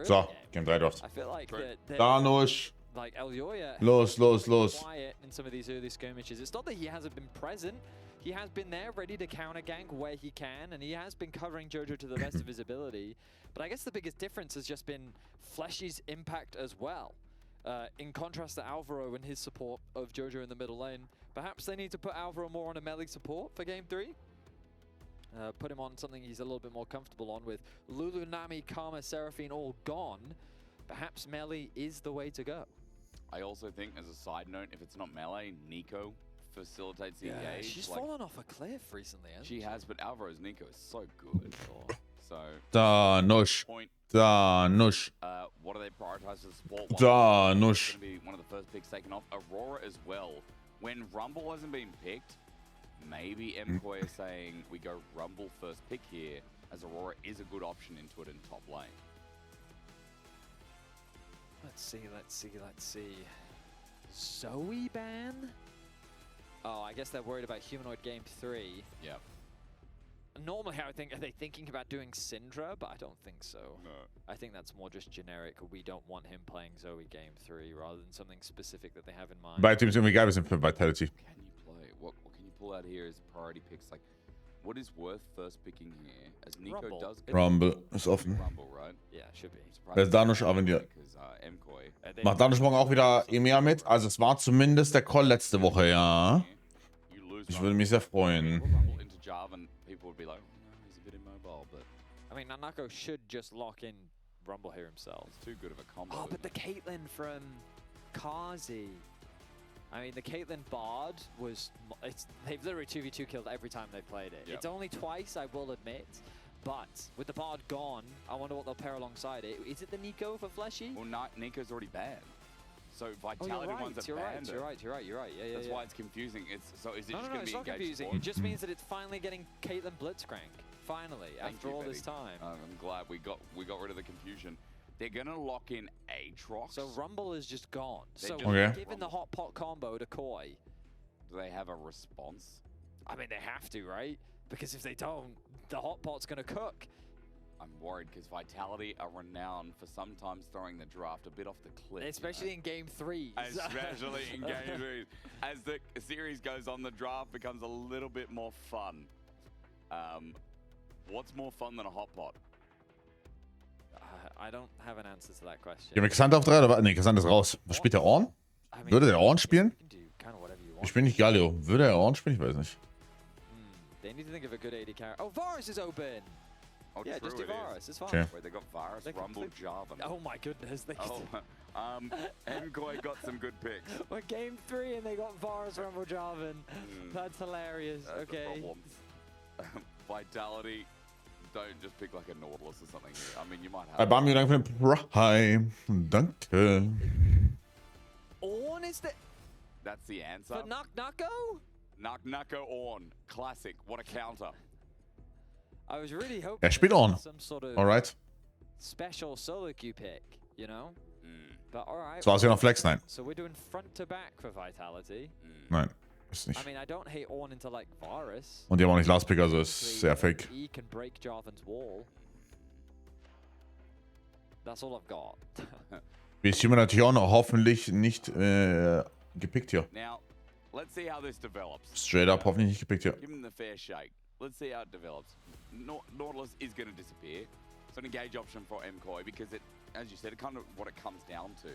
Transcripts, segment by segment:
So, Game 3 Draft. Danusch. Like Elyoya Los. Quiet in some of these early skirmishes. It's not that he hasn't been present. He has been there, ready to counter gank where he can, and he has been covering Jojo to the best of his ability. But I guess the biggest difference has just been Fleshy's impact as well. In contrast to Alvaro and his support of Jojo in the middle lane, perhaps they need to put Alvaro more on a melee support for Game 3. Put him on something he's a little bit more comfortable on with Lulu, Nami, Karma, Seraphine all gone. Perhaps melee is the way to go. I also think, as a side note, if it's not melee, Nico facilitates the engage. She's fallen off a cliff recently, hasn't she? She has, but Alvaro's Nico is so good. So Danusch. Danusch. What do they prioritize as support? Danusch. Going to be one of the first picks taken off. Aurora as well. When Rumble hasn't been picked, maybe MKOI is saying we go Rumble first pick here, as Aurora is a good option into it in top lane. Let's see. Zoe ban? Oh, I guess they're worried about Humanoid Game 3. Yeah. Normally, I would think, are they thinking about doing Syndra? But I don't think so. No. I think that's more just generic. We don't want him playing Zoe Game 3 rather than something specific that they have in mind. Beide Teams irgendwie geil sind für Vitality. Can you play? What can you pull out here as priority picks? Like, what is worth first picking here? As Nico Rumble. does. Rumble ist offen. Rumble, right? Yeah, should be. Wer ist Danusch Avenir? Macht Danusch morgen auch wieder EMEA mit? Also es war zumindest der Call letzte Woche, ja. Ich würde mich sehr freuen. I mean, Nanako should just lock in Rumble here himself. It's too good of a combo. Oh, but the Caitlyn from Kazi. I mean, the Caitlyn Bard was... they've literally 2v2 killed every time they played it. Yep. It's only twice, I will admit. But with the Bard gone, I wonder what they'll pair alongside it. Is it the Nico for Fleshy? Well, Nico's already banned. So Vitality ones are banned. You're right. Yeah, That's why it's confusing. So is it just going to be it's not confusing. support? It just means that it's finally getting Caitlyn Blitzcrank. Finally, after all this time. I'm glad we got rid of the confusion. They're gonna lock in Aatrox. So Rumble is just gone. So given the hot pot combo to Koi, do they have a response? I mean, they have to, right? Because if they don't, the hot pot's gonna cook. I'm worried because Vitality are renowned for sometimes throwing the draft a bit off the cliff. Especially in Game 3. Especially in Game 3. As the series goes on, the draft becomes a little bit more fun. What's more fun than a hot pot? I don't have an answer to that question. Ja, Cassandra auf 3 oder? Ne, Cassandra ist raus. Was spielt der Ornn? Würde der Ornn spielen? Ich bin nicht Galio. Würde er Ornn spielen? Ich weiß nicht. They need to think of a good AD character. Oh, Varus is open! Oh, yeah, just do Varus. It's fine. Okay. Wait, they got Varus, Rumble, Jarvan. Oh my goodness. MKOI got some good picks. We're Game 3 and they got Varus, Rumble, Jarvan. That's hilarious. That's okay. Vitality, don't just pick like a Nautilus or something here. I mean, you might have... Barmi, danke für den Prime. Danke. Ornn is the... That's the answer. For Nako? Nako Ornn. Classic. What a counter. I was really hoping spielt Ornn. Some sort of Alright. special solo queue pick, you know? But alright. Das war es ja noch Flex, nein. So we're doing front to back for Vitality. Nein, ist nicht. I mean, I don't hate Ornn into like Varus. Und die haben auch nicht Last Pick, also ist sehr fake. He can break Jarvan's wall. That's all I've got. Wie ist jemand natürlich auch noch hoffentlich nicht gepickt hier. Now, let's see how this develops. Straight up hoffentlich nicht gepickt hier. Give him the fair shake. Let's see how it develops. Nautilus is going to disappear. It's an engage option for MKOI because it, as you said, kind of what it comes down to.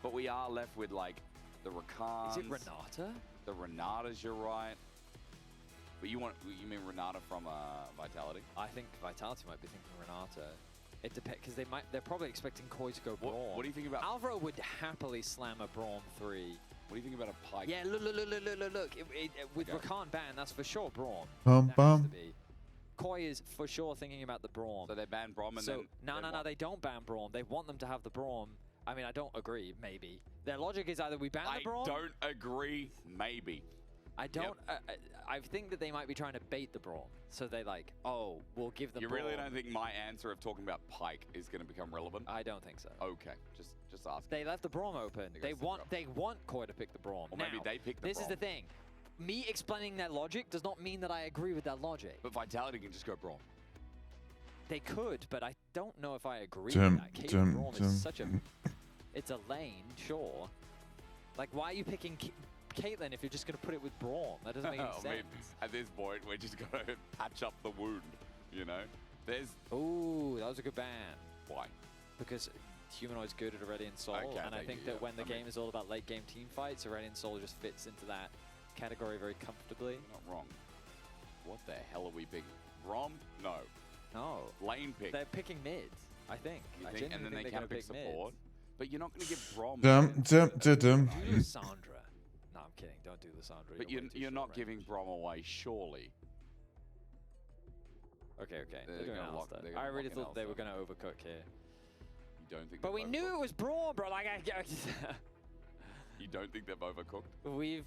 But we are left with like the Rakans. Is it Renata? The Renatas, you're right. But you mean Renata from Vitality? I think Vitality might be thinking Renata. It depends because they're probably expecting Koi to go Braum. What do you think about Alvaro would happily slam a Braum 3. What do you think about a Pyke? Yeah, look. With Rakan ban, that's for sure Braum. Bum. Koi is for sure thinking about the Braum. So they ban Braum and then... No, they don't ban Braum. They want them to have the Braum. I mean, I don't agree, maybe. Their logic is either we ban the Braum... I don't agree, maybe. I don't... I think that they might be trying to bait the Braum. So they like, oh, we'll give them You Braum. really don't think my answer of talking about Pyke is going to become relevant? I don't think so. Okay, just ask. They left the Braum open. They want Koi to pick the Braum. Or maybe they pick the Braum. This is the thing. Me explaining their logic does not mean that I agree with that logic. But Vitality can just go Braum. They could, but I don't know if I agree with that. Caitlyn Braum is such a... It's a lane, sure. Like, why are you picking Caitlyn if you're just going to put it with Braum? That doesn't make any sense. I mean, at this point, we're just going to patch up the wound, you know? There's... Ooh, that was a good ban. Why? Because Humanoid's good at Aurelion Sol, and I think that when the game is all about late game team fights, Aurelion Sol just fits into that category very comfortably. Not wrong. What the hell are we picking? Braum? No. No. Lane pick. They're picking mid, I think. And then they can pick support. But you're not going to give Braum... Do Lissandra. No, I'm kidding. Don't do Lissandra. But you're not giving Braum away, surely. Okay. They're doing Alistair. I really thought they were going to overcook here. You don't think? But we knew it was Braum, bro. Like, you don't think they've overcooked? We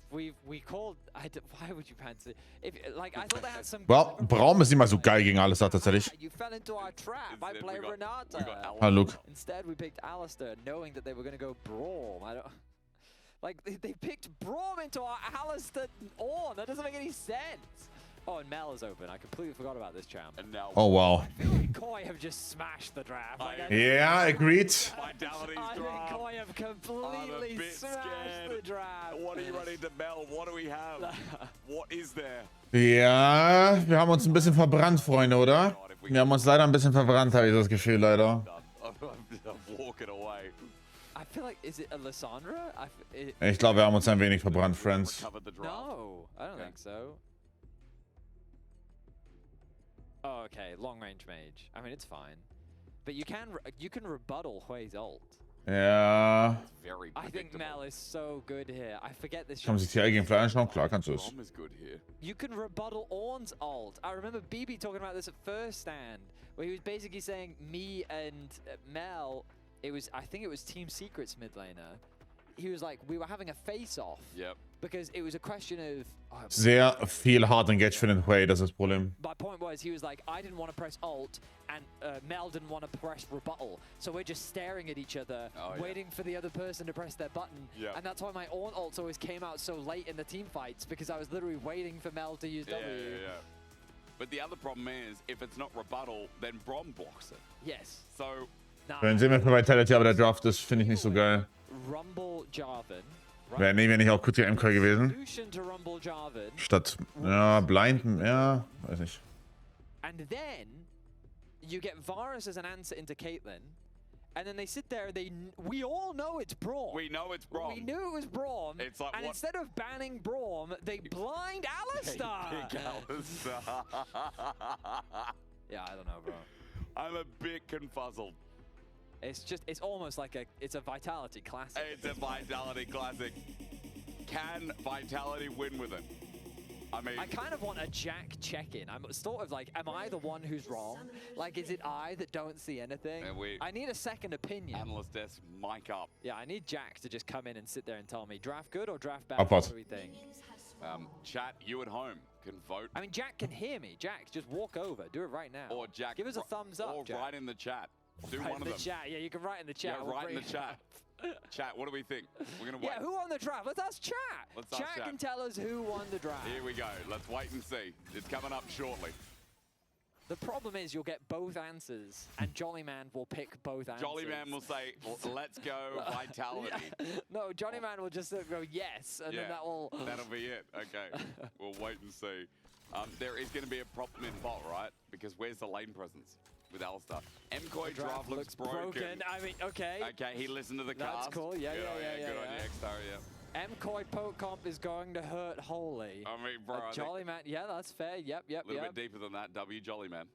called. Why would you fancy? If like I thought they had some. Well, Braum ist immer so geil gegen Alistair tatsächlich. You fell into our trap. I play Renata. Ah, Luke. Instead, we picked Alistair, knowing that they were going to go Braum. I don't. Like they picked Braum into our Alistair Ornn. That doesn't make any sense. Oh, and Mel is open. I completely forgot about this champ. And now Oh wow. I feel like KOI have just smashed the draft. Like, Yeah, agreed. Vitality's I think dropped. KOI have completely smashed the draft. What are you running to Mel? What do we have? What is there? Ja, wir haben uns ein bisschen verbrannt, Freunde, oder? Wir haben uns leider ein bisschen verbrannt, habe ich das Gefühl, leider. I'm walking away. I feel like, is it a Lissandra? Ich glaube, wir haben uns ein wenig verbrannt, Friends. No, I don't think so. Oh, okay, long range mage. I mean, it's fine, but you can rebuttal Hui's ult. Ja. Very I think Mel is so good here. I forget this. Kann man sich die gegen Fly anschauen? Klar, kannst du es. Braum is good here. You can rebuttal Ornn's ult. I remember BB talking about this at first stand, where he was basically saying me and Mel. I think it was Team Secret's mid laner. He was like, we were having a face-off. Yep. Because it was a question of... Sehr viel hard engaged für den Hui, das ist das Problem. My point was, he was like, I didn't want to press ult, and Mel didn't want to press rebuttal. So we're just staring at each other, waiting for the other person to press their button. Yeah. And that's why my Ornn ults always came out so late in the team fights, because I was literally waiting for Mel to use W. Yeah. But the other problem is, if it's not rebuttal, then Braum blocks it. Yes. So... Dann sehen wir für Vitality, aber der Draft, das finde ich nicht so geil. Rumble Jarvan. Wäre nicht auch gut die MKOI gewesen. Statt, ja, Blind, ja, weiß nicht. And then you get Varus as an answer into Caitlyn, and then they sit there and we all know it's Braum. We know it's Braum. We knew it was Braum. It's like, and instead of banning Braum, they blind Alistair. Big Alistair. Yeah, I don't know, bro. I'm a bit confuzzled. It's almost like it's a Vitality classic. It's a Vitality classic. Can Vitality win with it? I mean, I kind of want a Jack check-in. I'm sort of like, am I the one who's wrong? Like, is it I that don't see anything? I need a second opinion. Analyst desk, mic up. Yeah, I need Jack to just come in and sit there and tell me, draft good or draft bad? What do we think? Chat, you at home can vote. I mean, Jack can hear me. Jack, just walk over. Do it right now. Or Jack, give us a thumbs up, or Jack. write in the chat. Do write one in of the them. Chat. Yeah, you can write in the chat. Yeah, write in the chat. Chat, what do we think? We're gonna wait. Yeah, who won the draft? Let's ask chat. Chat can tell us who won the draft. Here we go. Let's wait and see. It's coming up shortly. The problem is you'll get both answers, and Jolly Man will pick both answers. Jolly Man will say, let's go Vitality. No, Johnny Man will just go yes, and then that will... That'll be it. Okay. We'll wait and see. There is going to be a problem in bot, right? Because where's the lane presence with Alistair? MKOI draft looks broken. I mean, okay. Okay, he listened to the cast. That's cool. Yeah. Good on you, X-Star, MKOI poke comp is going to hurt wholly. I mean, bro. Jolly Man, yeah, that's fair. Yep. A little bit deeper than that. W Jolly Man.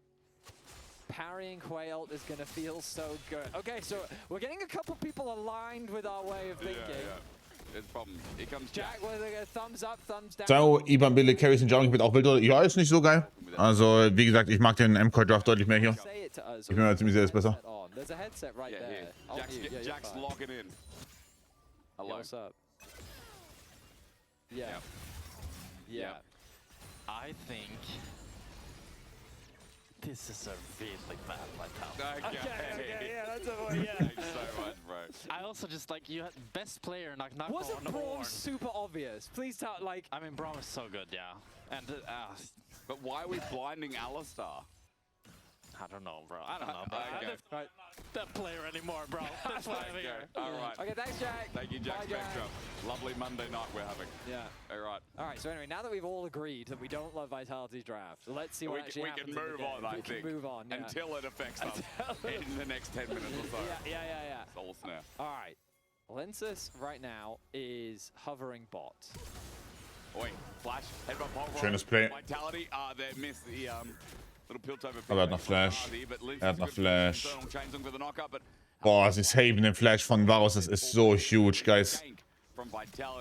Parrying Hui ult is going to feel so good. Okay, so we're getting a couple people aligned with our way of thinking. Yeah. It's a problem. Here comes Jack with a thumbs up, thumbs down. So, IBAN Billy Carries und Jungle mit auch wild. Ja, ist nicht so geil. Also, wie gesagt, ich mag den MKOI Draft deutlich mehr hier. Ich bin mir ziemlich sicher, ist besser. There's a headset right there. Jack's logging in. Hello. What's up? Yeah. I think this is a really bad Vitality. Okay, yeah, that's a Thanks so much, bro. I also just like you had best player not wasn't Braum super obvious? Please tell, like. I mean, Braum is so good, yeah. And but why are we blinding Alistair? I don't know, bro. I don't know, bro. Okay. I'm not that player anymore, bro. That's why I'm here. All right. Okay, thanks, Jack. Thank you, Jack Bye, Jack. Spectrum. Lovely Monday night we're having. Yeah. All right. All right, so anyway, now that we've all agreed that we don't love Vitality's draft, let's see what actually we happens can in the move game. on, I We think. can move on, yeah. Until it affects us in the next 10 minutes or so. Yeah. Soul Snare. All right. Lensus right now is hovering bot. Oi, Flash, headbutt pole roll. Schönes Play. Vitality, they missed the little Piltover. Aber er hat noch Flash. Er hat noch Flash. Boah, sie saven den Flash von Varus. Das ist so huge, guys.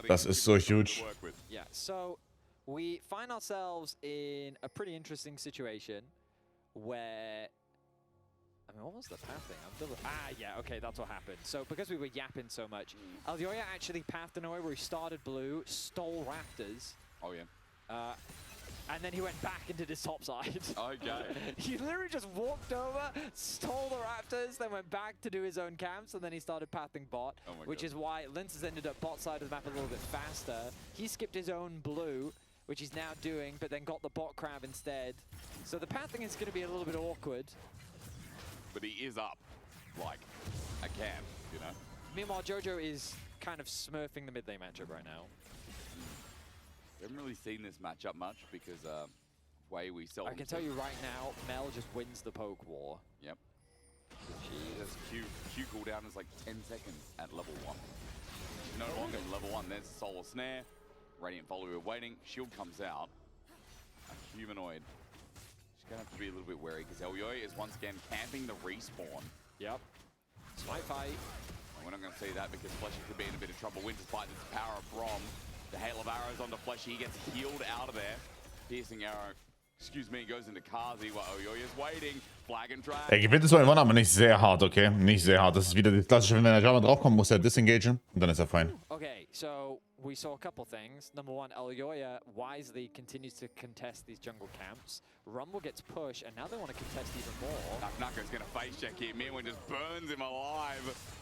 Das ist so huge. Yeah, so we find ourselves in a pretty interesting situation where... I mean, what was the pathing? Yeah, okay, that's what happened. So, because we were yapping so much, Aljoya actually pathed in a way where he started blue, stole Raptors. Oh, yeah. And then he went back into this top side. Okay. He literally just walked over, stole the Raptors, then went back to do his own camps, and then he started pathing bot, which is why Lince has ended up bot side of the map a little bit faster. He skipped his own blue, which he's now doing, but then got the bot crab instead. So the pathing is going to be a little bit awkward. But he is up, like, a can, you know? Meanwhile, Jojo is kind of smurfing the mid lane matchup right now. We haven't really seen this matchup much because way we seldom. I can tell you right now, Mel just wins the poke war. Yep. Jeez. Q cooldown is like 10 seconds at level 1. No longer than level 1. There's Solar Snare. Radiant follower waiting. Shield comes out. A humanoid. She's going to have to be a little bit wary because Elyoy is once again camping the respawn. Yep. Smite fight. We're not going to see that because Fleshy could be in a bit of trouble. Winter's fight, this power of Brom. The hail of arrows onto Fleshy. He gets healed out of there. Piercing arrow. Excuse me, goes into Kazi while Elyoy is waiting. Flag and drag. Er gewinnt es irgendwann, aber nicht sehr hart, okay? Nicht sehr hart. Das ist wieder das klassische, wenn der Java draufkommt, muss er disengagen und dann ist er fein. Okay, so we saw a couple things. Number one, Elyoya wisely continues to contest these jungle camps. Rumble gets pushed, and now they want to contest even more. Knacker's gonna face check here. Mirwin just burns him alive.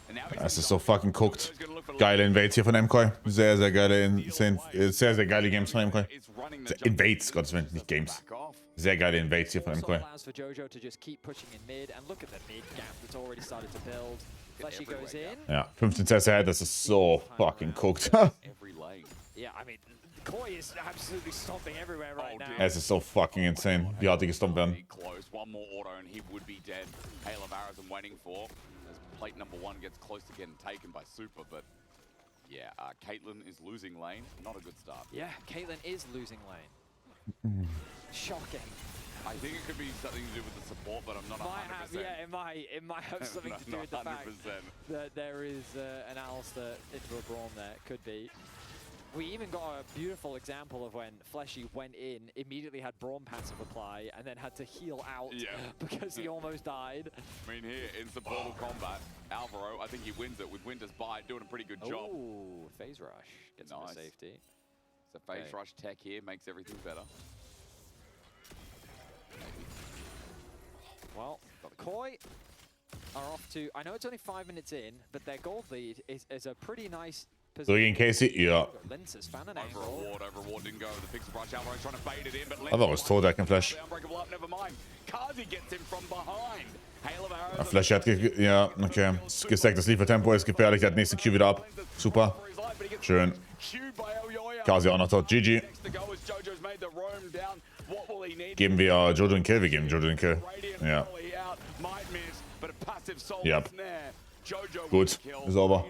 And now Das ist so fucking cooked. Geile Invades hier von MKOI. Sehr, sehr geile sehr, sehr geile Games von MKOI. Invades, Gottes Willen, nicht Games. Sehr geile Invades hier von MKOI. Allows for Jojo to just keep pushing in mid, and look at the mid gap that's already started to build. Fleshy goes in. Ja, 15 CS ahead, das ist so fucking cooked. every lane. Yeah, I mean, Koi is absolutely stomping everywhere right now. Es ist so fucking insane, wie hart die gestompt werden. Close. One more auto and he would be dead. Hail of arrows I'm waiting for. As plate number 1 gets close to getting taken by Super, but yeah, Caitlyn is losing lane. Not a good start. Yeah, Caitlyn is losing lane. Shocking. I think it could be something to do with the support, but I'm not 100%. It might have something to do with the fact that there is an Alistair into a Braum there. Could be. We even got a beautiful example of when Fleshy went in, immediately had Braum passive apply, and then had to heal out because he almost died. I mean, here in supportal combat, Alvaro, I think he wins it with Winter's Bite, doing a pretty good job. Ooh, phase rush gets him to safety. So phase rush tech here makes everything better. Well, Koi are off to... I know it's only 5 minutes in, but their gold lead is a pretty nice position. So gegen Casey, ja. Lince's found an angle. Overward didn't go. The fixed brush. Alvaro's trying to bait it in, but Aber ist tot, er kann Flash. Unbreakable up, never mind. Kazi gets him from behind. Hail of arrows. Flash hat, ja, okay. Gesackt, das Liefertempo ist gefährlich, der hat nächsten Q wieder ab. Super. Schön. Kazi auch noch tot. GG. Geben wir Jojo den Kill? Wir geben Jojo den Kill. Ja. Ja. Gut. Ist over.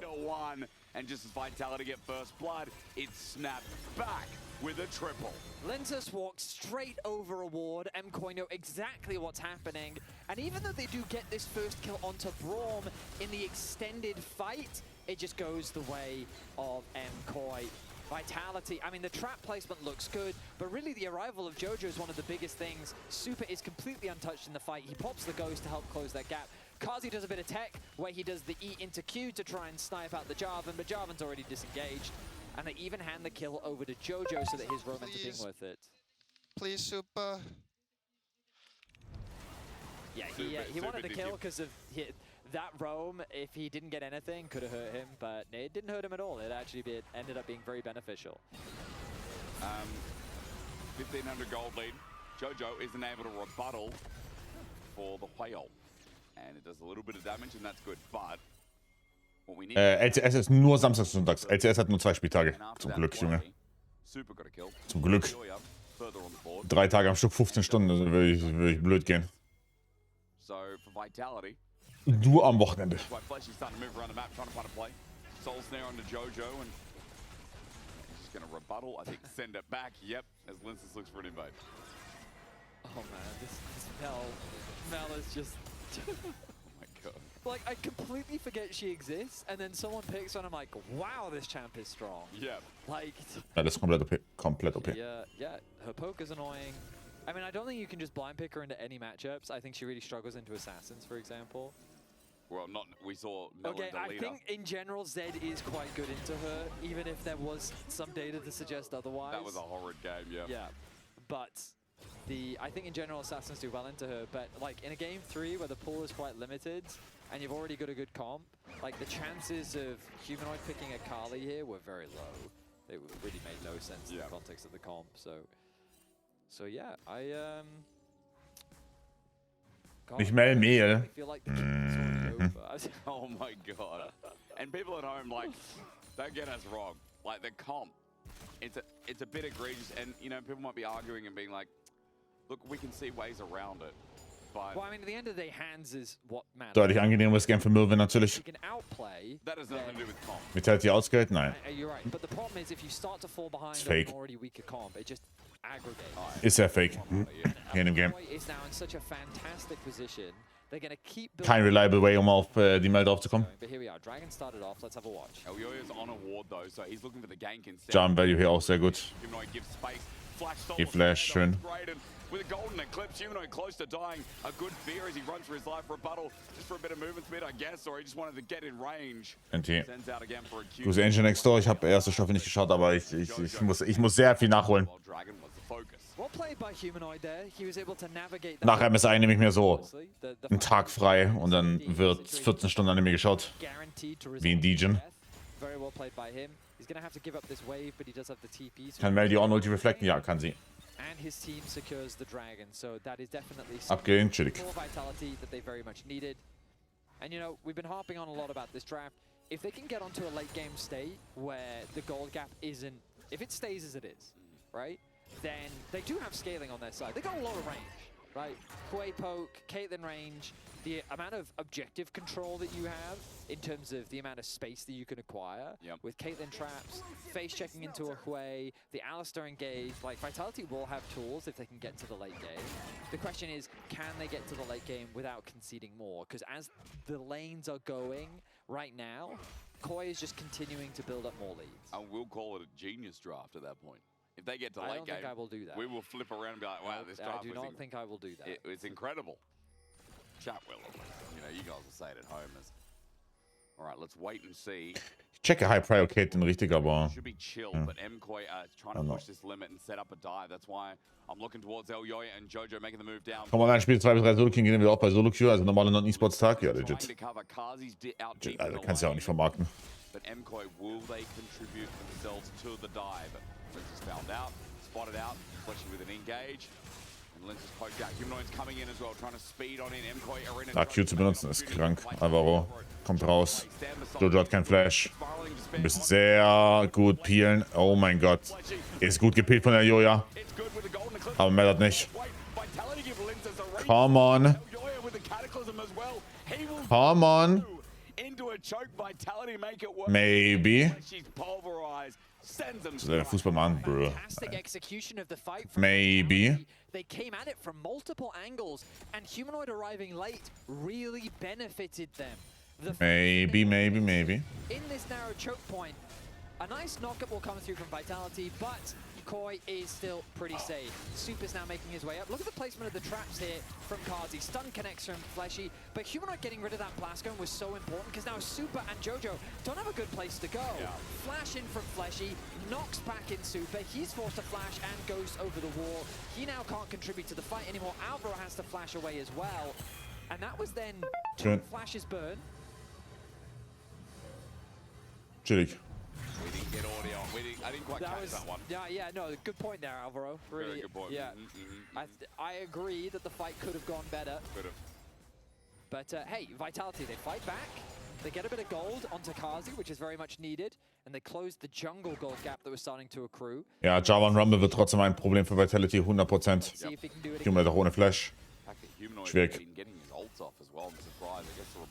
And just as Vitality get first blood, it's snapped back with a triple. Lensus walks straight over a ward. MKOI know exactly what's happening. And even though they do get this first kill onto Braum in the extended fight, it just goes the way of MKOI. Vitality, I mean, the trap placement looks good, but really the arrival of Jojo is one of the biggest things. Super is completely untouched in the fight. He pops the ghost to help close that gap. Kazi does a bit of tech, where he does the E into Q to try and snipe out the Jarvan, but Jarvan's already disengaged. And they even hand the kill over to Jojo so that his roam ends up being worth it. Please, Super. Yeah, he wanted the kill because of that roam. If he didn't get anything, could have hurt him, but it didn't hurt him at all. It actually ended up being very beneficial. 1500 gold lead. Jojo isn't able to rebuttal for the whale. And it does a little bit of damage and that's good, but what we need LCS ist nur samstags und sonntags. LCS hat nur 2 Spieltage. and after Zum that Glück, Junge. play, Super got a kill. Zum Glück. Yoya further on the board. 3 Tage am Stück, 15 Stunden, also würde ich blöd gehen. So for Vitality, Du am Wochenende. why Fleshy's starting to move around the map, trying to find a play. Soul Snare onto Jojo, and he's just gonna rebuttal. I think send it back. Yep, as Linces looks for an invade. Oh man, this Mel is just Oh my god. like, I completely forget she exists, and then someone picks her and I'm like, wow, this champ is strong. Yep. Like, Ja, das ist komplett OP. Komplett OP. yeah, her poke is annoying. I mean, I don't think you can just blind pick her into any matchups. I think she really struggles into assassins, for example. Well, not we saw Mel Okay, and I Delita. think in general Zed is quite good into her, even if there was some data to suggest otherwise. That was a horrid game. Yeah. Yeah, but I think in general assassins do well into her, but like in a game 3 where the pool is quite limited and you've already got a good comp, like the chances of Humanoid picking a Kali here were very low. It really made no sense in the context of the comp. So yeah, God, Nicht mehr Mehl. I feel like the game is already over. Oh my god. And people at home, like, don't get us wrong. Like the comp, it's a bit egregious, and you know people might be arguing and being like, look, we can see ways around it. But Well, I mean, at the end of the day, hands is what matters. Deutlich angenehmeres Game für Möwe natürlich. You can outplay. that has nothing to do with comp. Vitality ausgeht? Nein. You're right, but the problem is if you start to fall behind It's on fake. an already weaker comp, it just aggregates. Ist ja fake. Hier in dem Game. MKOI is now in such a fantastic position. They're going to keep Kein reliable way, um auf die Mail draufzukommen. But here we are. Dragon started off. Let's have a watch. Elyoya's on a ward though, so he's looking for the gank instead. Jump Value hier auch sehr gut. Humanoid gives space. Flash stole Give the flash, stand, schön. great, and with a golden eclipse, Humanoid close to dying. A good fear as he runs for his life. Rebuttal, just for a bit of movement speed, I guess, or he just wanted to get in range. NT. Sends out again for a Q. Du bist Engine Next Door. Ich habe erste Staffel nicht geschaut, aber ich muss sehr viel nachholen. While Dragon was the focus. Well played by Humanoid there. He was able to navigate that. Nach MSI nehme ich mir so Honestly, the einen Tag frei und dann wird 14 Stunden Anime geschaut. guaranteed to Wie in result in Degen. death. Very well played by him. He's going to have to give up this wave, but he does have the TP. So Kann Mel die On-Ulti reflecten? Ja, kann sie. and his team secures the dragon, so that is definitely Abgehen, chillig. more vitality that they very much needed. And you know, we've been harping on a lot about this draft. If they can get onto a late game state where the gold gap isn't, if it stays as it is, right, then they do have scaling on their side. They got a lot of range, right? Quay poke, Caitlyn range, the amount of objective control that you have in terms of the amount of space that you can acquire with Caitlyn traps, face checking into a Hui, the Alistar engage, like Vitality will have tools if they can get to the late game. The question is, can they get to the late game without conceding more? Because as the lanes are going right now, Koi is just continuing to build up more leads. And we'll call it a genius draft at that point. If they get to I late don't game, think I will do that. we will flip around and be like, wow, this draft I do not think I will do that. it's incredible. Chat will. You know, you guys will say it at home as. All right, let's wait and see. Ich checke High Prior Caitlyn richtig, aber Should be chill, but MKOI is trying I to know. push this limit and set up a dive. That's why I'm looking towards Elyoya and Jojo making the move down. komm mal rein, Spiel 2 bis 3 Solo King, gehen wir auch bei Solo Queue, also normaler Non-E-Sports-Tag. Ja, Trying legit. to cover Kazi's out deep in Also, the kannst du ja auch lane. nicht vermarkten. But MKOI, will they contribute themselves to the dive? Lince is found out, spotted out, flashing with an engage. And Lince is poked out. Humanoid's coming in as well, trying to speed on in. MKOI are in. Da Q zu benutzen ist krank. Alvaro kommt raus. Jojo hat kein Flash. Wir müssen sehr gut peelen. Oh mein Gott. Ist gut gepeelt von der Joja. Aber Mel hat nicht. Come on. Come on. Into a choke, Vitality make it work. Maybe. She's pulverized, sends them So der Fußballmann, bro. Fantastic execution of the fight from Maybe. Vitality. They came at it from multiple angles, and Humanoid arriving late really benefited them. The fact that Maybe, they maybe, were maybe. in this narrow choke point, a nice knockup will come through from Vitality, but Koi is still pretty safe. Super's now making his way up. Look at the placement of the traps here from Kazi. Stun connects from Fleshy, but Humanoid getting rid of that Blastcone was so important because now Super and Jojo don't have a good place to go. Flash in from Fleshy, knocks back in Super. He's forced to flash and goes over the wall. He now can't contribute to the fight anymore. Alvaro has to flash away as well. And that was then two Schön. flashes burn. Chillig. We didn't get audio. I didn't quite That catch was, that one. yeah, no, good point there, Alvaro. Really, Very good point. Yeah, I agree that the fight could have gone better. Could have. But hey, Vitality, they fight back. They get a bit of gold onto Kazi, which is very much needed. And they close the jungle gold gap that was starting to accrue. Ja, Java und Rumble wird trotzdem ein Problem für Vitality, 100%. See if he can do it Humanoid again. auch ohne Flash. Schwierig.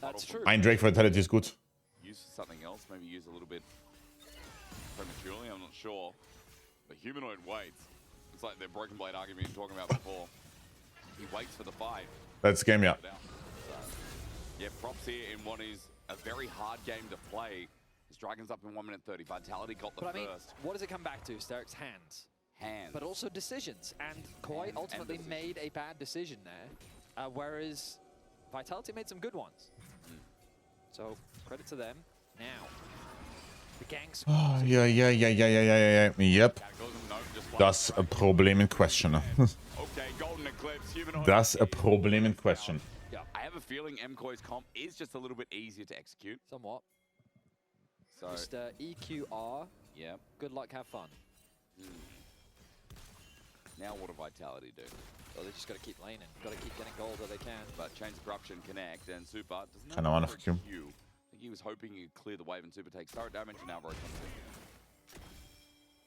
That's true. Ein Drake für Vitality ist gut. Use something else, maybe use a little bit prematurely, I'm not sure. But Humanoid waits. It's like the Broken Blade argument you were talking about before. He waits for the fight. That's game, ja. So, yeah, props here in what is a very hard game to play. His Dragon's up in 1 minute 30. Vitality got the But I mean, first. what does it come back to? Steric's hands. Hands. But also decisions. And KOI And ultimately decisions. made a bad decision there. Whereas Vitality made some good ones. So, credit to them. Now, the gangs. Oh, ja. Yep. Das Problem in question. Okay, Golden Eclipse, Humanoid. Das Problem in question. Yeah, I have a feeling MKOI's comp is just a little bit easier to execute. somewhat. So, Just EQR. yeah. Good luck, have fun. Now what do Vitality do? So they just got to keep laning. Got to keep getting gold where they can. But Chains of Corruption connect, and Super doesn't Keine Ahnung, for a Q. Q. I think he was hoping he'd clear the wave, and Super takes turret damage, and Alvaro comes in.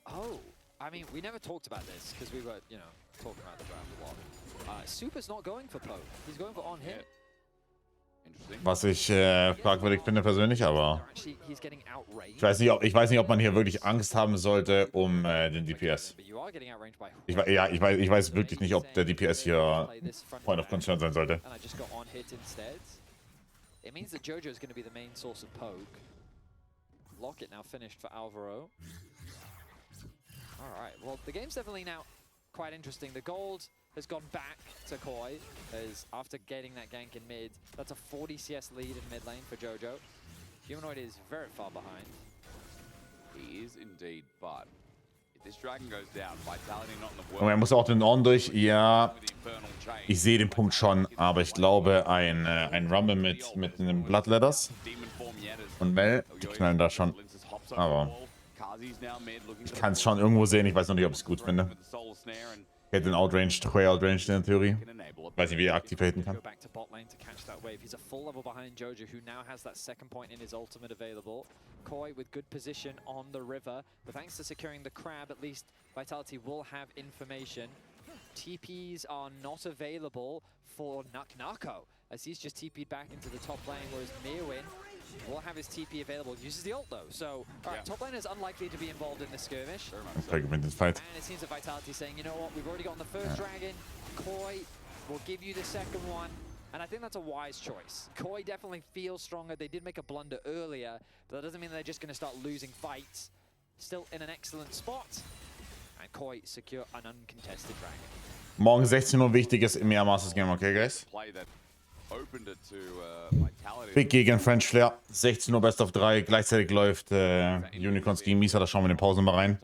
Oh, I mean, we never talked about this because we were, you know, talking about the draft a lot. Super's not going for poke. He's going for on hit. Interesting. Was ich fragwürdig finde persönlich, aber Actually, he's getting outraged. ich weiß nicht, ob man hier wirklich Angst haben sollte um den DPS. But you are getting outraged by. Ich weiß wirklich nicht, ob der DPS hier Point of Concern sein sollte. And I just got on hit instead. It means that Jojo is going to be the main source of poke. Locket now finished for Alvaro. All right. Well, the game's definitely now quite interesting. The gold has gone back to KOI as after getting that gank in mid. That's a 40 CS lead in mid lane for Jojo. Humanoid is very far behind. He is indeed, but if this Dragon goes down, Vitality not in the world. Und er muss auch den Norden durch. Ja, With the Infernal Chain. ich sehe den Punkt schon, aber ich glaube, ein Rumble mit einem Bloodletters Demon Form Yetters. und Mel, die knallen da schon. Aber ich kann es schon irgendwo sehen, ich weiß noch nicht, ob ich es gut finde. Ich hätte den Outranged, Quay Outranged in der Theorie. Ich weiß nicht, wie er aktiv haten kann. Go back to bot lane to catch that wave. He's a full level behind Jojo, who now has that second point in his ultimate available. KOI with good position on the river, but thanks to securing the crab, at least Vitality will have information. TPs are not available for Nako, as he's just TP'd back into the top lane, whereas Mirwin will have his TP available. Uses the ult though, so alright, top lane is unlikely to be involved in this skirmish. Er gewinnt den Fight. And it seems that Vitality saying, you know what, we've already gotten the first dragon. KOI will give you the second one. And I think that's a wise choice. KOI definitely feels stronger. They did make a blunder earlier, but that doesn't mean they're just going to start losing fights. Still in an excellent spot. And KOI secure an uncontested dragon. Morgen 16 Uhr wichtiges im Masters Game, okay, guys? Play that opened it to Vitality. Big gegen French Flair. 16 Uhr Best of 3. Gleichzeitig läuft Unicorns gegen Misa. Da schauen wir in den Pausen mal rein.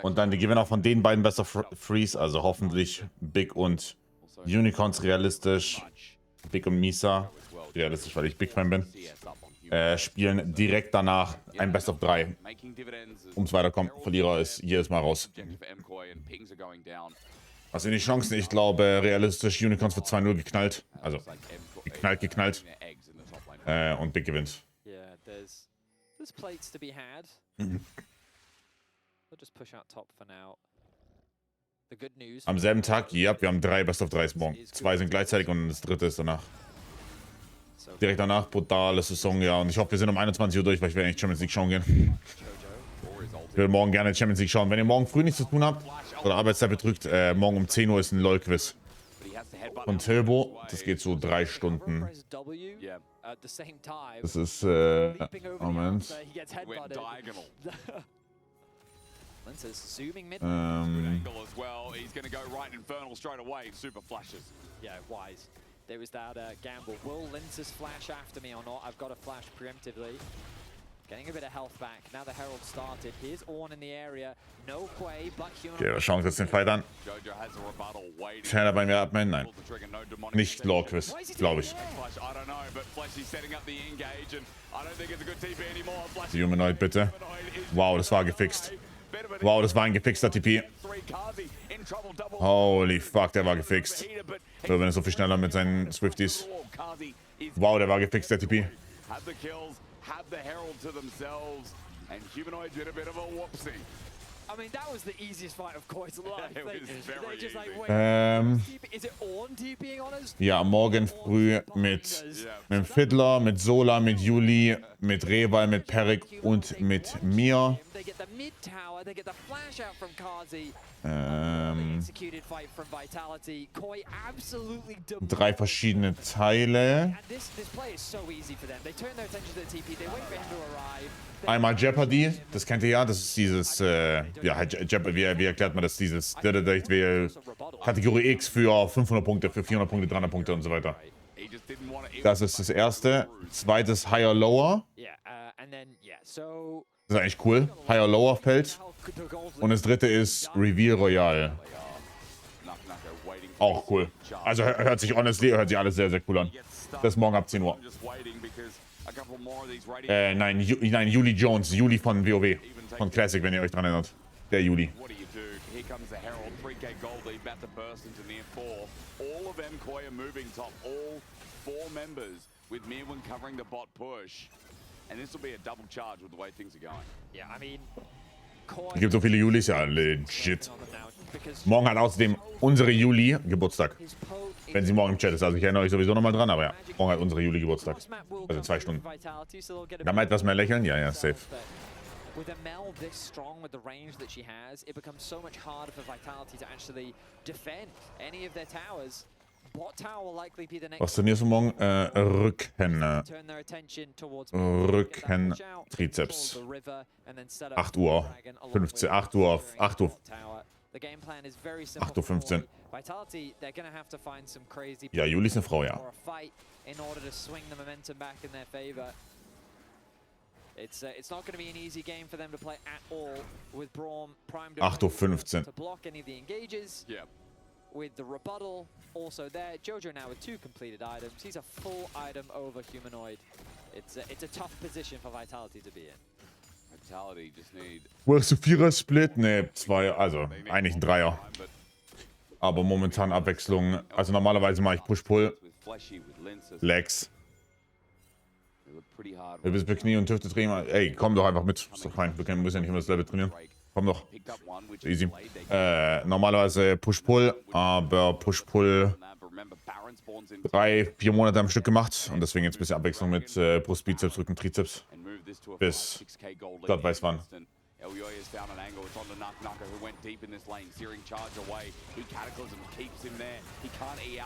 Und dann die Gewinner von den beiden Best of Threes. Also hoffentlich Big und Unicorns realistisch. Big und Misa. Realistisch, weil ich Big-Fan bin. Spielen direkt danach ein Best of 3. Ums Weiterkommen. Verlierer ist jedes Mal raus. Was sind die Chancen? Ich glaube, realistisch Unicorns wird 2-0 geknallt. Also, geknallt. Und Big gewinnt. Yeah, there's plates to be had. We'll just push out top for now. The good news. Am selben Tag, ja, wir haben 3 Best of 3s morgen. 2 sind gleichzeitig und das dritte ist danach. Direkt danach, brutale Saison, ja. Und ich hoffe, wir sind um 21 Uhr durch, weil ich will eigentlich Champions League schauen gehen. Ich will morgen gerne Champions League schauen. Wenn ihr morgen früh nichts zu tun habt oder Arbeitszeit betrügt, morgen um 10 Uhr ist ein LOL-Quiz. Von Tilbo, das geht so 3 Stunden. Das ist, Moment. Yeah, wise. There was that gamble. Will Lince's flash after me or not? I've got a flash preemptively. Getting a bit of health back. Now the Herald started. Here's Ornn in the area. No Quay, but Human. Okay, wir schauen uns jetzt den Fight an. Schneller bei mir abmelden? Nein. Nicht Lore-Quiz, glaube ich. Humanoid, bitte. Wow, das war gefixt. Wow, das war ein gefixter TP. Holy fuck, der war gefixt. So, wenn er so viel schneller mit seinen Swifties. Wow, der war gefixt, der TP. I mean, that was the easiest fight of Koi's life. They just like, wait, is it Ornn TPing on us? Ja, morgen früh mit dem Fiddler, mit Sola, mit Juli, mit Reval, mit Perik und mit mir. They get the mid tower, they get the flash out from Kazi. Executed fight from Vitality. Koi absolutely 3 verschiedene Teile. And this play is so easy for them. They turn their attention to the TP, they wait for him to arrive. Einmal Jeopardy, das kennt ihr ja, das ist dieses, ja, Jeopardy, wie erklärt man das, dieses, ich wähle Kategorie X für 500 Punkte, für 400 Punkte, 300 Punkte und so weiter. Das ist das erste. Zweites Higher Lower. Das ist eigentlich cool. Higher Lower Feld. Und das dritte ist Reveal Royale. Auch cool. Also hört sich honestly, hört sich alles sehr, sehr cool an. Das ist morgen ab 10 Uhr. Nein, Juli Jones. Juli von WoW. Von Classic, wenn ihr euch dran erinnert. Der Juli. Es gibt so viele Julis, ja, legit. Morgen hat außerdem unsere Juli Geburtstag. Wenn sie morgen im Chat ist. Also ich erinnere euch sowieso nochmal dran, aber ja. Morgen hat unsere Juli Geburtstag. Also 2 Stunden. Da mal etwas mehr lächeln? Ja, ja, safe. With a Mel this strong with the range that she has, it becomes so much harder for Vitality to actually defend any of their towers. Bot tower will likely be the next. Was trainierst du morgen? Rücken. Rücken, Trizeps. 8 Uhr. 15, 8 Uhr, 8 Uhr. 8:15 Uhr. Ja, Juli ist eine Frau, ja. It's not going to be an easy game for them to play at all with Braum primed 8:15 Uhr. to block any of the engages. With the rebuttal also there. Jojo now with 2 completed items. He's a full item over humanoid. It's a tough position for Vitality to be in. Vitality just need. Wo hast du 4er Split? Ne, 2, also eigentlich ein 3er. Aber momentan Abwechslung. Also normalerweise mache ich Push-Pull. Legs. Du bist bei Knie und Hüfte trainieren. Ey, komm doch einfach mit. Ist doch fein. Wir müssen ja nicht immer das Level trainieren. Komm doch. Easy. Normalerweise Push-Pull, aber Push-Pull 3-4 Monate am Stück gemacht. Und deswegen jetzt ein bisschen Abwechslung mit Brust, Bizeps, Rücken, Trizeps. Bis Gott weiß wann.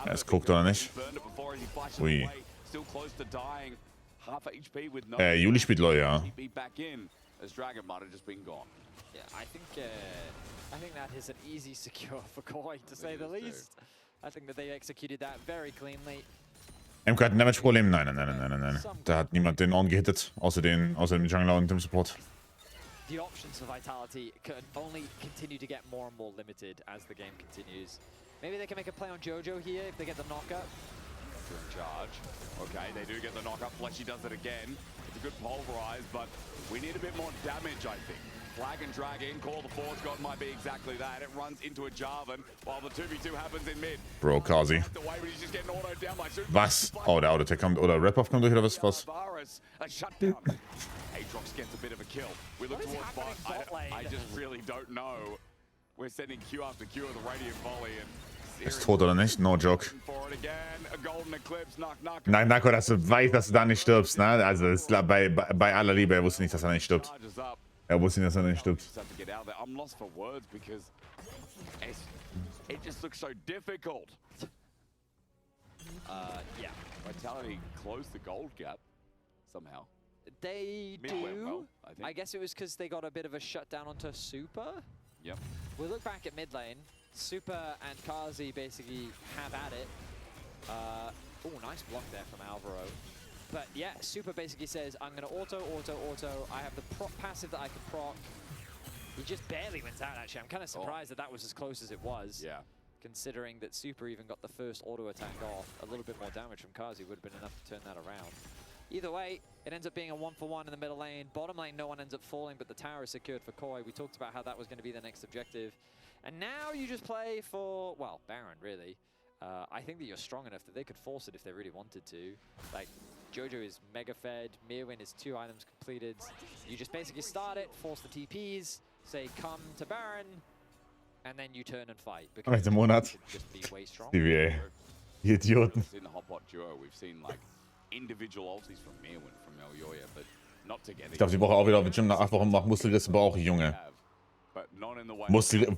Es guckt oder nicht? Ui. Juli spielt LoL, ja. Yeah, I think that is an easy secure for Koi, to say the least. I think that they executed that very cleanly. MK hat ein Damage-Problem? Nein. Da hat niemand den On gehittet, außer dem Jungler und dem Support. The options for Vitality can only continue to get more and more limited as the game continues. Maybe they can make a play on Jojo here if they get the knockup. In charge. Okay, they do get the knockup. Fleshy does it again. It's a good pulverize, but we need a bit more damage, I think. Flag and drag in, call the Force God might be exactly that. It runs into a Jarvan while the 2v2 happens in mid. Bro, Kazi. Was? Oh, der Autotech kommt, oder Rap-Off kommt durch, oder was? A shutdown. Aatrox gets a bit of a kill. We look towards bot. I just really don't know. We're sending Q after Q of the Radiant Volley and ist tot oder nicht? No joke. Nein, Nako, dass du weißt, dass du da nicht stirbst, ne? Also, ist klar, bei aller Liebe, er wusste nicht, dass er nicht stirbt. Er wusste nicht, dass er nicht stirbt. Yeah. Vitality closed the gold gap somehow. They do. I guess it was because they got a bit of a shutdown onto Super. Yep. We look back at mid lane. Super and Kazi basically have at it. Oh, nice block there from Alvaro. But yeah, Super basically says, I'm going to auto. I have the passive that I can proc. He just barely wins out, actually. I'm kind of surprised that was as close as it was. Yeah. Considering that Super even got the first auto attack off. A little bit more damage from Kazi would have been enough to turn that around. Either way, it ends up being a 1-for-1 in the middle lane. Bottom lane, no one ends up falling, but the tower is secured for Koi. We talked about how that was going to be the next objective. And now you just play for, well, Baron, really. I think that you're strong enough that they could force it if they really wanted to. Like, Jojo is mega fed, Mirwin is 2 items completed. You just basically start it, force the TPs, say come to Baron, and then you turn and fight. Because Im Monat. just be way strong. DVA. Die Idioten. In the hot pot duo, we've seen like individual ultis from Mirwin, from Elyoya, but not together. Ich glaube, die Woche auch wieder auf dem Gym nach 8 Wochen macht Muskelriss im Bauch, Junge. Muskel...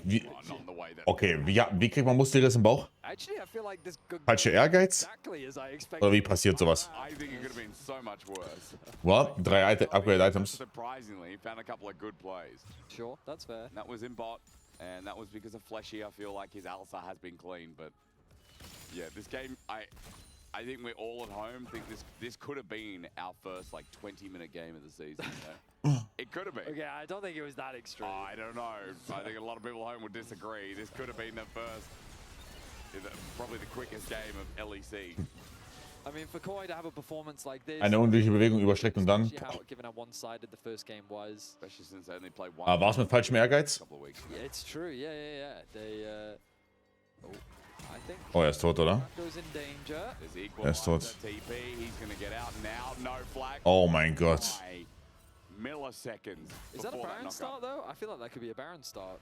Okay, wie kriegt man Muskelriss im Bauch? Actually, I feel like this could Falscher Ehrgeiz? exactly as I expected. Oder wie passiert sowas? I think it could have been so much worse. What? 3 Upgrade Items. Surprisingly, he found a couple of good plays. Sure, that's fair. And that was in bot, and that was because of Fleshy. I feel like his Alsa has been clean, but yeah, this game, I think we're all at home think this could have been our first like 20-minute game of the season. You know? It could have been. Okay, I don't think it was that extreme. I don't know. I think a lot of people at home would disagree. This could have been the first, probably the quickest game of LEC. I mean, for Koi to have a performance like this, Eine unglückliche Bewegung überstreckt und dann... especially how given how one-sided the first game was. Especially since they only played one. War es mit falschem Ehrgeiz? Couple of weeks. Yeah, it's true. Yeah. They, I think Oh, er ist tot, oder? goes in danger. There's Er equal ist tot. TP. He's gonna get out now. No flag. Oh mein Gott. By milliseconds. Is that a before Baron knockup. start though? I feel like that could be a Baron start.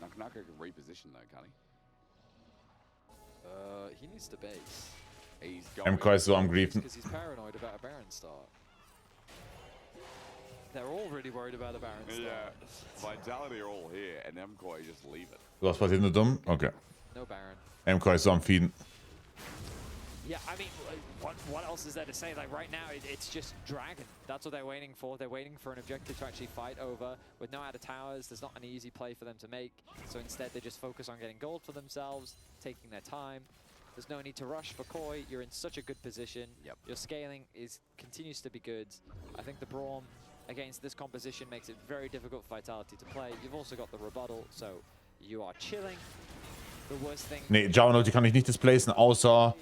Naka can reposition though, can't He needs to base. he? He's going. MKOI ist so am Griefen. Because he's paranoid about a Baron start. They're all really worried about a Baron start. Yeah. Vitality are all here, and MKOI just leave it. Was passiert nur dumm? Okay. No Baron. MKOI ist so am Feeden. Yeah, I mean, what else is there to say? Like, right now, it's just Dragon. That's what they're waiting for. They're waiting for an objective to actually fight over. With no out of towers, there's not an easy play for them to make. So instead, they just focus on getting gold for themselves, taking their time. There's no need to rush for Koi. You're in such a good position. Yep. Your scaling continues to be good. I think the Braum against this composition makes it very difficult for Vitality to play. You've also got the rebuttal, so you are chilling. The worst thing... Nee, Java kann ich nicht displacen, außer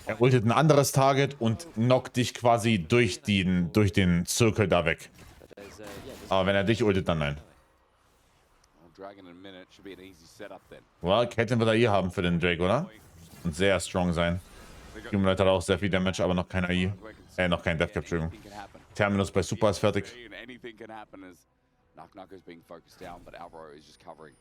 er ultet ein anderes Target und knockt dich quasi durch den Zirkel da weg. Aber wenn er dich ultet, dann nein. Well, Dragon in a minute should be an easy setup then. Well, Caitlyn wird er hier haben für den Drake, oder? Und sehr strong sein. Humanoid hat auch sehr viel Damage, aber noch kein AI. Noch kein Deathcap, Entschuldigung. Anything can happen. Terminus bei Super ist fertig. Anything can happen as Naka's being focused down, but Alvaro is just covering.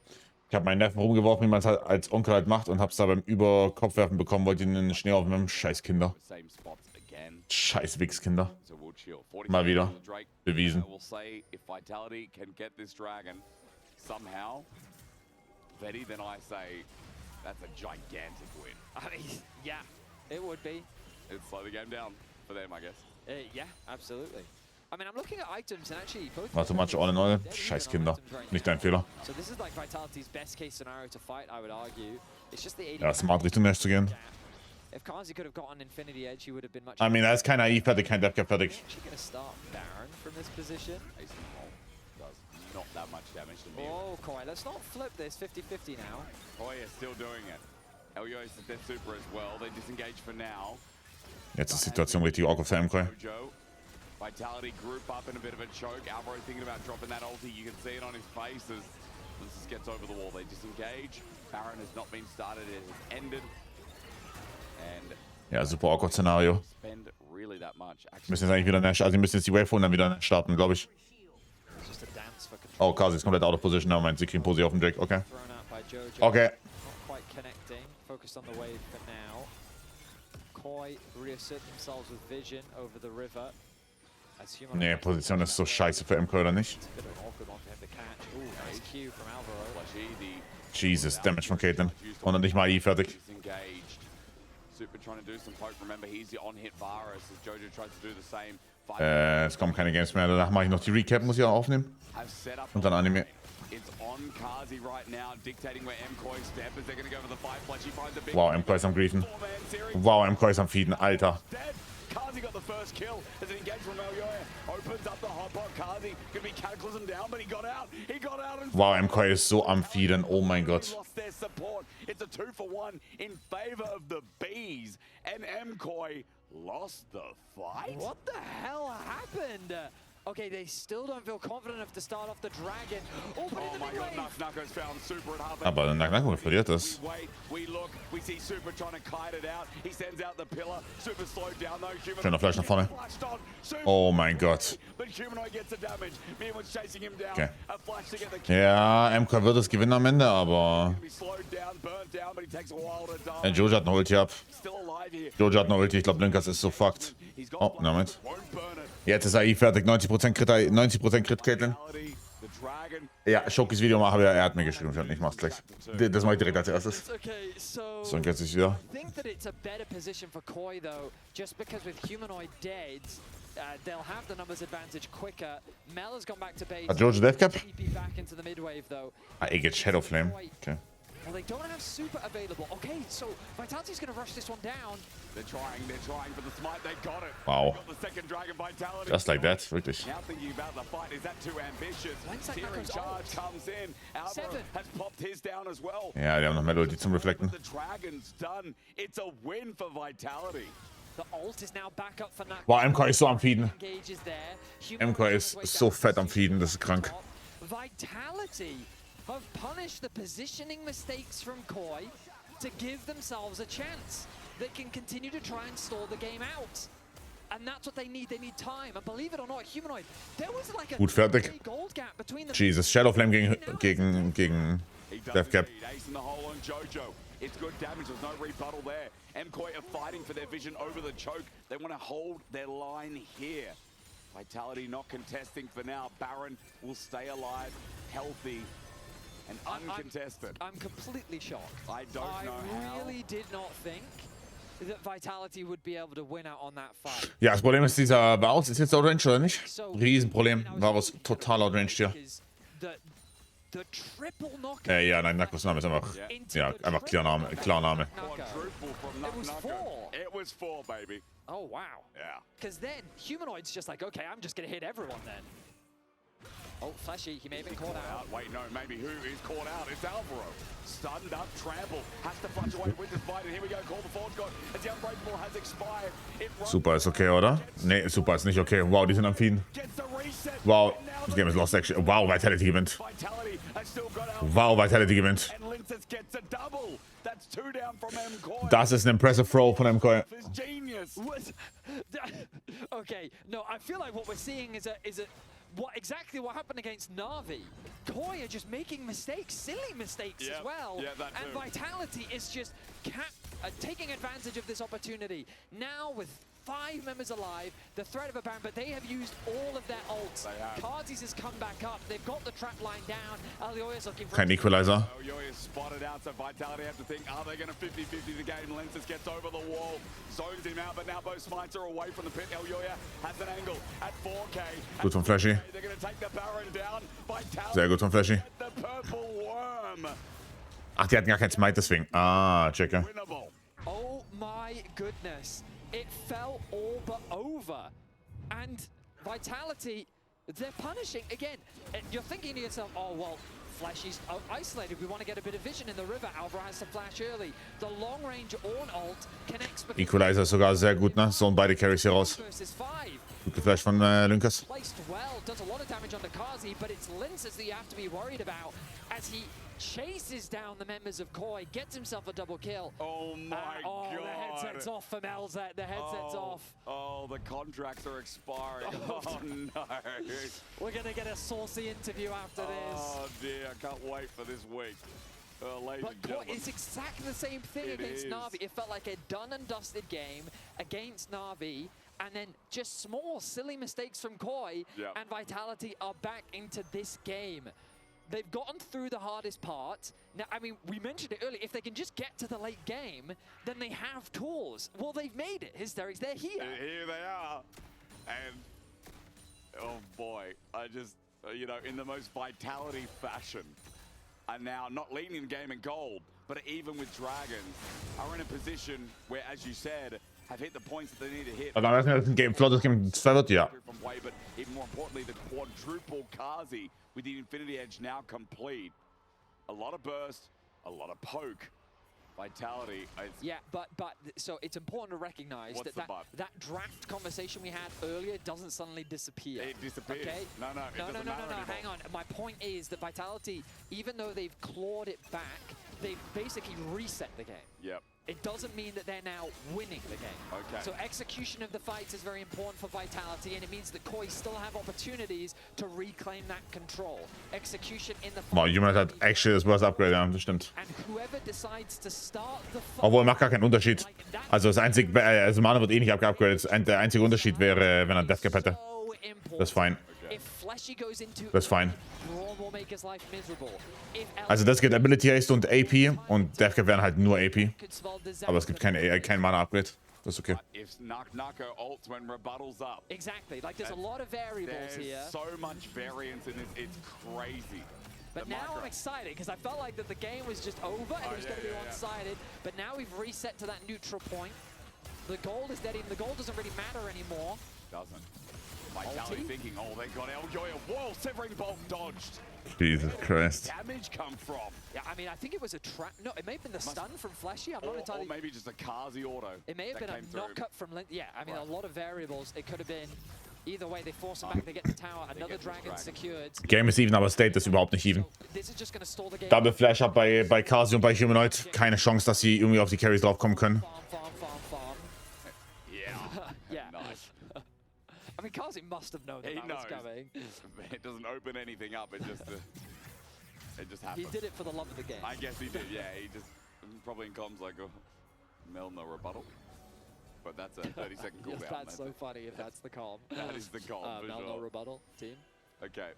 Ich habe meinen Neffen rumgeworfen, wie man es halt als Onkel halt macht, und hab's da beim Überkopfwerfen bekommen, wollte ihn in den Schnee aufnehmen. Scheiß Kinder. Same spots again. Scheiß Wichskinder. So we'll chill. 40 Mal wieder. seconds on Drake. Bewiesen. We'll say if Vitality can get this Dragon somehow, Vetti, then I say that's a gigantic win. I mean, yeah, it would be. It'd slow the game down for them, I guess. Yeah, absolutely. I mean, I'm looking at items and actually both... War too much all in all. Scheiß Kinder. Nicht dein Fehler. So this is like Vitality's best case scenario to fight, I would argue. It's just the 80 Ja, smart Richtung Nash zu gehen. If Kazi could have gotten Infinity Edge, he would have been much... I mean, da ist kein AI fertig, kein Deathcap fertig. Actually going to start Baron from this position. Ace and Hole does not that much damage to me. Oh, Koi, let's not flip this 50-50 now. Oh yeah, still doing it. Elio's their super as well. They disengage for now. Jetzt ist die Situation richtig awkward für MKOI. Jojo. Vitality group up in a bit of a choke. Alvaro thinking about dropping that ulti. You can see it on his face as this gets over the wall. They disengage. Baron has not been started. It has ended. And Ja, super awkward Szenario. spend really that much. Müssen jetzt eigentlich wieder Nash, also die müssen jetzt die Wave holen, dann wieder Nash starten, glaube ich. It's just a dance for control. Oh, Kazi ist komplett out of position. Na, Moment, sie kriegen Posi auf den Drake. Okay. Thrown out by Jojo. Okay. Not quite connecting. Focused on the wave for now. Koi reassert themselves with vision over the river. As Human Nee, Position ist so scheiße für MKOI, oder nicht? It's a bit of an awkward one for him to catch. Ooh, nice Q from Alvaro. Flashy, the Jesus, Damage von Caitlyn. Und dann nicht mal AI fertig. disengaged. Super trying to do some poke. Remember, he's the on-hit virus as Jojo tries to do the same. Es kommen keine Games mehr. Danach mache ich noch die Recap, muss ich auch aufnehmen. Have set up Und dann Anime. It's on Kazi right now, dictating where MKOI step as they're going to go for the fight. Flashy finds a big Wow, MKOI ist am Griefen. four-man series. Wow, MKOI ist am Feeden, Alter. Dead. Kazi got the first kill as an engage from Elioya. Opens up the hot pot. Kazi gonna be cataclysm down, but he got out. He got out and Wow, MKOI ist so am Feeden, oh mein Gott. lost their support. It's a 2-for-1 in favor of the bees, and MKOI lost the fight? What the hell happened? Okay, they still don't feel confident enough to start off the dragon. Oh, but in the my God, mid-wave. Knuckles found Super at half. Aber Nack verliert das. We wait, we look, we see Super trying to kite it out. He sends out the pillar. Super slowed down though. Schöner Flash nach vorne. Flashed on. Super, Oh mein Gott. but Humanoid gets the damage. Meanwhile, chasing him down. Okay. A flash to get the kill. Ja, MK wird es gewinnen am Ende, aber He slowed down, burnt down, but he takes a while to die. Jojo hat eine Ulti ab. Still alive here. Jojo hat eine Ulti. Ich glaube, Linkas ist so fucked. He's got Oh, flash, Moment. won't burn it. Jetzt ist AI fertig. 90% Crit, 90% Crit, Caitlyn. The dragon. Ja, Schokis Video machen wir. Er hat mir geschrieben. Ich mach's gleich. Das mache ich direkt als erstes. Okay, so So, und jetzt ist wieder. I think that it's a better position for KOI though, just because with Humanoid dead, they'll have the numbers advantage quicker. Mel has gone back to base. Hat Jojo Death Cap? TP back into the mid-wave though. Ah, er geht Shadow Flame. Okay. Well, they don't have super available. Okay, so Vitality's going to rush this one down. They're trying for the smite. They got it. Wow. Got the second dragon Vitality. Just like that, wirklich. Now thinking about the fight, is that too ambitious? When's that Searing Knuckles charge ult? comes in. Alvaro Seven. has popped his down as well. Ja, die haben noch mehr Ulti zum Reflekten. The dragon's done. It's a win for Vitality. The ult is now back up for Knuckles. Wow, MK ist so am Feeden. Engage is there. MK ist so fett am Feeden, das ist krank. Vitality have punished the positioning mistakes from KOI to give themselves a chance. They can continue to try and stall the game out. And that's what they need. They need time. And believe it or not, Humanoid, there was like a Gut fertig. 2K gold gap between them. Jesus, Shadow Flame gegen He does Death Cap. indeed. Ace in the hole on Jojo. It's good damage. There's no rebuttal there. MKOI are fighting for their vision over the choke. They want to hold their line here. Vitality not contesting for now. Baron will stay alive, healthy, and uncontested. I'm completely shocked. I don't know how. I really did not think that Vitality would be able to win out on that fight. Ja, das Problem ist, dieser Varus ist jetzt outranged oder nicht? Riesenproblem. Varus total outranged hier. The triple knockout. Ja, nein, Knuckles Name ist einfach. Ja, einfach Klarname. Quadruple from It was Knuckle. 4. It was 4, baby. Oh, wow. Yeah. Because then Humanoid's just like, okay, I'm just going to hit everyone then. Oh, Flashy, he may have been caught out. Wait, no, maybe who is caught out? It's Alvaro. Stunned up, trample, has to flush away with this fight, and here we go, call the forward god, as the Unbreakable has expired. It runs Super ist okay, oder? Nee, Super ist nicht okay. Wow, die sind am Feeden. gets the reset. Wow, And now das Game ist lost actually. Wow, Vitality gewinnt. Vitality has still got Alvaro, Wow, Vitality gewinnt. and Linces gets a double. That's 2 down from MKOI. Das ist ein impressive Throw von MKOI. His genius. Okay, no, I feel like what we're seeing is exactly what happened against Na'Vi. KOI are just making mistakes, silly mistakes Yep, as well. yeah, that and too. Vitality is just taking advantage of this opportunity. Now with 5 members alive, the threat of a ban, but they have used all of their ults. They have. Kardis has come back up. They've got the trap line down. Alioya's looking for Kein Equalizer. Elioya is spotted out, so Vitality have to think, are they going to 50-50 the game? Lenses gets over the wall, zones him out, but now both smites are away from the pit. Elioya has an angle at 4K. Gut von Flashy. They're going to take the Baron down. Vitality Sehr gut von Flashy. the purple worm. Ach, die hatten gar kein Smite deswegen. Ah, checke. Winnable. Oh my goodness. It fell all but over. And Vitality, they're punishing again. You're thinking to yourself, oh, well, Flashy's isolated. We want to get a bit of vision in the river. Alvaro has to flash early. The long-range Ornn ult connects because Equalizer ist sogar sehr gut, ne? So, und beide Carries hier raus. versus 5. Gut geflasht von Linkas. Placed well, does a lot of damage on the Kazi, but it's Linces that you have to be worried about as he chases down the members of KOI, gets himself a double kill. Oh my Oh, god. the headset's off for Melzet. The headset's off. Oh, the contracts are expiring. Oh no. We're going to get a saucy interview after this. Oh dear, I can't wait for this week. Ladies But and KOI, gentlemen. it's exactly the same thing It against is. Na'Vi. It felt like a done and dusted game against Na'Vi, and then just small, silly mistakes from KOI, Yep. and Vitality are back into this game. They've gotten through the hardest part. Now, I mean, we mentioned it earlier. If they can just get to the late game, then they have tools. Well, they've made it. Hysterics, they're here. Here they are. And, oh boy, I just, you know, in the most Vitality fashion, are now not leading the game in gold, but even with Dragons, are in a position where, as you said, have hit the points that they need to hit. Aber dann ist ein Game, flottes Game 2 wird, ja. From way, but even more importantly, the quadruple Kazi with the Infinity Edge now complete. A lot of burst, a lot of poke. Vitality. Yeah, but so it's important to recognize What's the but? that draft conversation we had earlier doesn't suddenly disappear. It disappears. Okay? No, it doesn't matter anymore. Hang on. My point is that Vitality, even though they've clawed it back, they've basically reset the game. Yep. It doesn't mean that they're now winning the game. Okay. So execution of the fights is very important for Vitality, and it means that KOI still have opportunities to reclaim that control. Execution in the fight. Boah, Human hat actually das Worst Upgrade, ja, das stimmt. And whoever decides to start the fight, Obwohl, macht gar keinen Unterschied. Also das einzige, also Mana wird eh nicht abgeupgradet. Der einzige Unterschied wäre, wenn er Deathcap hätte. Das ist fein. Das ist fein. Also das geht Ability Haste und AP und Deathcap wären halt nur AP. Aber es gibt kein Mana-Upgrade. Das ist okay. Exactly, like there's a lot of variables here. So much variance in this, it's crazy. But now I'm excited because I felt like that the game was just over and it was going to be one-sided. But now we've reset to that neutral point. The gold is dead. The gold doesn't really matter anymore. Doesn't. Vitality thinking, oh, they got Eljoy. Whoa, Severing Bolt dodged. Jesus Christ. Damage come from? Yeah, I mean, I think it was a trap. No, it may have been the stun from Flashy. I'm not entirely. Or maybe just a Kazi auto. It may have been a knock-up from Lin. Yeah, I mean, a lot of variables. It could have been. Either way, they force him back, they get the tower, another dragon secured. Game ist even, aber State ist überhaupt nicht even. Double Flash up bei Kasi und bei Humanoid. Keine Chance, dass sie irgendwie auf die Carries draufkommen können. Yeah, nice. I mean, Kazi must have known that was coming. It doesn't open anything up, it just happens. He did it for the love of the game. I guess he did, yeah. He just probably in comms like, oh, Melno rebuttal. But that's a 30-second cooldown. Yes, that's so funny if that's the calm. That is the calm, for Melno sure. rebuttal, team. Okay.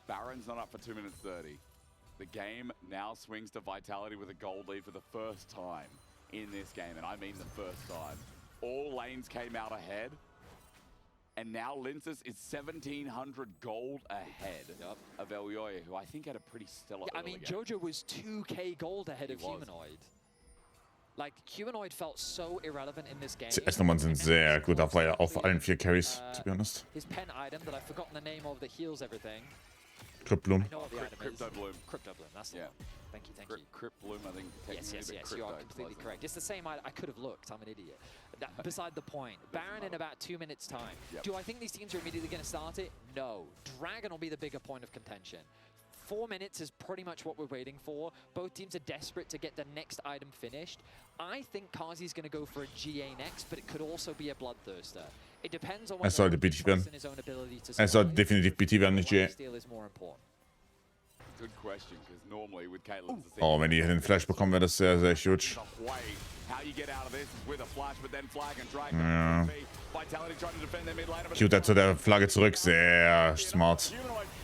Baron's not up for 2 minutes 30. The game now swings to Vitality with a gold lead for the first time in this game, and I mean the first time. All lanes came out ahead, and now Linces is 1,700 gold ahead of Eljoy, who I think had a pretty stellar I mean, Jojo was 2k gold ahead of Humanoid. Like, Humanoid felt so irrelevant in this game. Die S-Nummern sind sehr gut auf allen 4 Carries, to be honest. His pen item that I've forgotten the name of that heals everything. Cryptbloom. I know what the item is. Crypto Bloom. Crypto Bloom, that's the one. Thank you, thank you. Crypt Bloom, I think. Yes, you are completely correct. It's the same item. I could have looked, I'm an idiot. Beside the point. Baron in about 2 minutes' time. Do I think these teams are immediately going to start it? No. Dragon will be the bigger point of contention. 4 minutes is pretty much what we're waiting for. Both teams are desperate to get the next item finished. I think Kazi's going to go for a GA next, but it could also be a Bloodthirster. It depends on whether he trusts in his own ability to survive. sollte definitiv BT werden, nicht GA. Steal is more important. Good question, because normally with Caitlyn, Oh, wenn die den Flash bekommen, wäre das sehr, sehr huge. How you get out of this is with a flash, but then flag and drag. Vitality trying to defend their mid lane. Cute zu der Flagge zurück, sehr smart.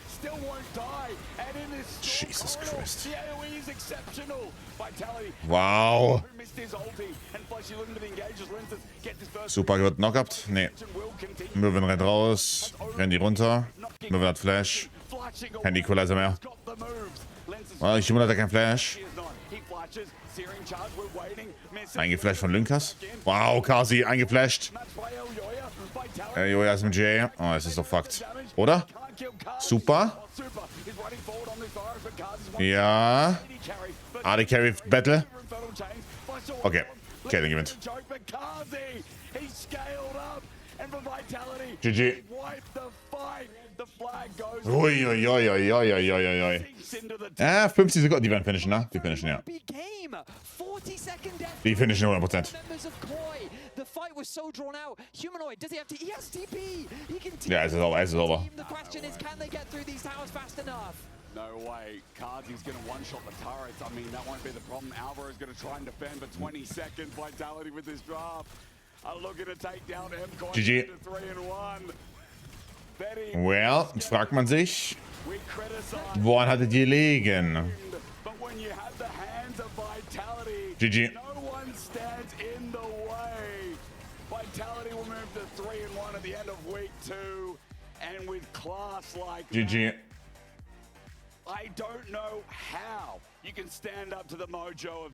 Still won't die, and in this Jesus Christ. the AoE is exceptional. Vitality Wow. missed his ulti, and Flashy looking to the engages. Linces get this first. Super, wird knockupt. Nee. Möwen rennt raus. Rennt die runter. Möwen hat Flash. Kein Equalizer mehr. Oh, ich hat kein Flash. Eingeflasht von Lynkas. Wow, Kasi, eingeflasht. Joja ist mit J. Oh, es ist doch fucked. Oder? Super. Ja. AD Carry Battle. Okay. Caitlyn gewinnt. GG. Uiuiuiuiuiuiui. 50 Sekunden. Die werden finishen, ne? Die finishen, ja. Die finishen 100%. The fight was so drawn out. Humanoid, does he have to? He has TP. He can TP. Yeah, it's over. It's over. The question is, can they get through these towers fast enough? No way. Kazi's going to one-shot the turrets. I mean, that won't be the problem. Alvaro is going to try and defend for 20 seconds. Vitality with this draft. Looking to take down MKOI GG. to 3-1. Well, jetzt fragt man sich, woran hattet ihr liegen? GG. No one stands in the way. Vitality will move to 3-1 at the end of week 2, and with class like GG. that, I don't know how you can stand up to the mojo of